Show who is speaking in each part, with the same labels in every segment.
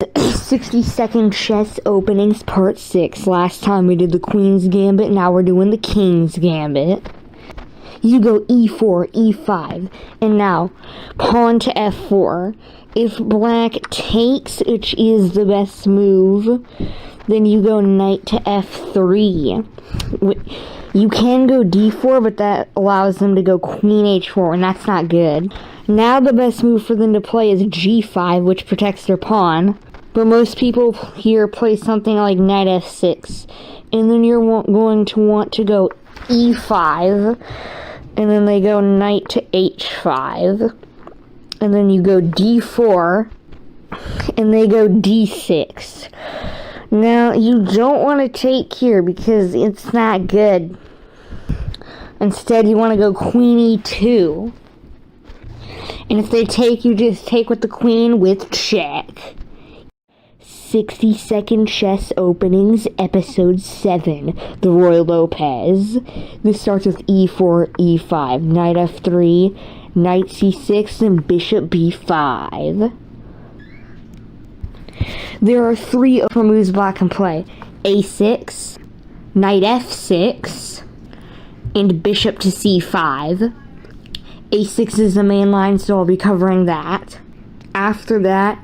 Speaker 1: 60-second chess openings part 6. Last time we did the Queen's Gambit, now we're doing the King's Gambit. You go e4, e5, and now pawn to f4. If black takes, which is the best move, then you go knight to f3. You can go d4, but that allows them to go queen h4, and that's not good. Now the best move for them to play is g5, which protects their pawn. But most people here play something like knight f6. And then you're going to want to go e5. And then they go knight to h5. And then you go d4. And they go d6. Now, you don't want to take here because it's not good. Instead, you want to go queen e2. And if they take, you just take with the queen with check. 60-second chess openings, episode 7, the Royal Lopez. This starts with e4, e5, knight f3, knight c6, and bishop b5. There are 3 open moves black can play. a6, knight f6, and bishop to c5. a6 is the main line, so I'll be covering that. After that,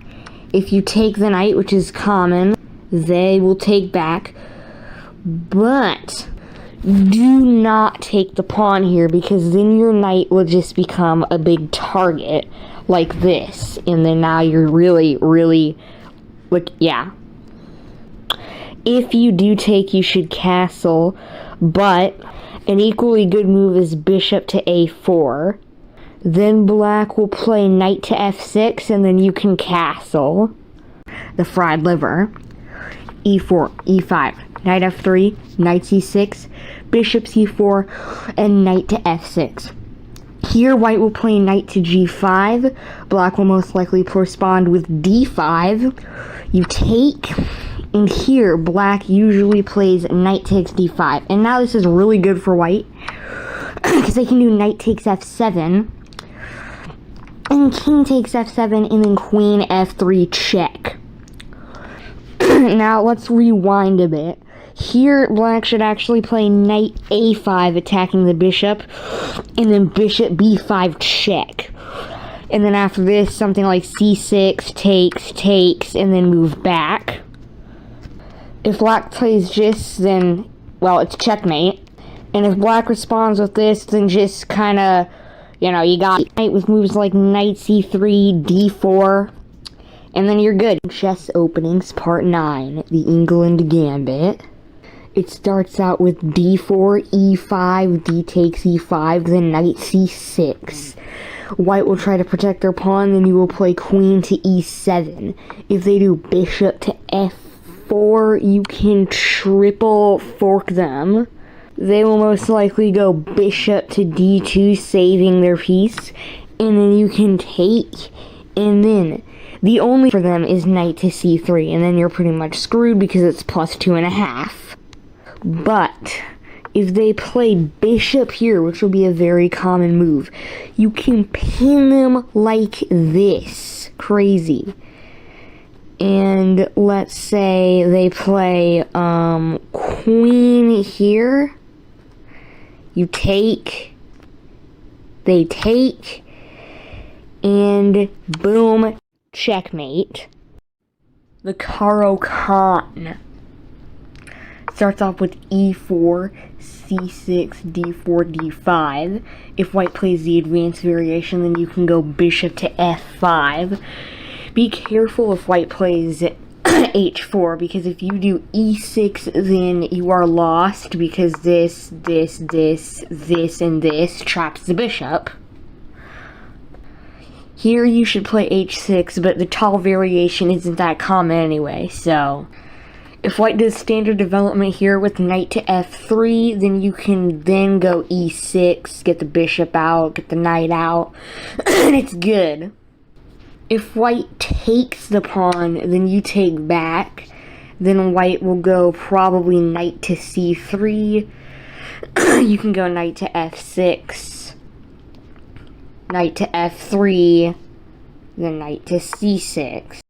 Speaker 1: if you take the knight, which is common, they will take back. But do not take the pawn here, because then your knight will just become a big target like this. And then now you're really, like, yeah. If you do take, you should castle. But an equally good move is bishop to a4. Then black will play knight to f6, and then you can castle. The fried liver. e4, e5, knight f3, knight c6, bishop c4, and knight to f6. Here, white will play knight to g5. Black will most likely respond with d5. You take, and here, black usually plays knight takes d5. And now this is really good for white, because they can do knight takes f7. And king takes f7, and then queen f3 check. Now, let's rewind a bit. Here, black should actually play knight a5, attacking the bishop, and then bishop b5 check. And then after this, something like c6, takes, and then move back. If black plays this, then, well, it's checkmate. And if black responds with this, then just kind of, you know, you got knight with moves like knight c3, d4, and then you're good. Chess openings, part 9, the England Gambit. It starts out with d4, e5, d takes e5, then knight c6. White will try to protect their pawn, then you will play queen to e7. If they do bishop to f4, you can triple fork them. They will most likely go bishop to d2, saving their piece, and then you can take, and then the only for them is knight to c3, and then you're pretty much screwed because it's plus 2.5. But if they play bishop here, which will be a very common move, you can pin them like this. Crazy. And let's say they play queen here. You take, they take, and boom, checkmate. The Karo Khan starts off with e4, c6, d4, d5. If white plays the advanced variation, then you can go bishop to f5. Be careful if white plays h4, because if you do e6, then you are lost, because this, and this traps the bishop. Here you should play h6, but the tall variation isn't that common anyway, so if white does standard development here with knight to f3, then you can then go e6, get the bishop out, get the knight out, and it's good. If white takes the pawn, then you take back. Then white will go probably knight to c3. You can go knight to f6. Knight to f3. Then knight to c6.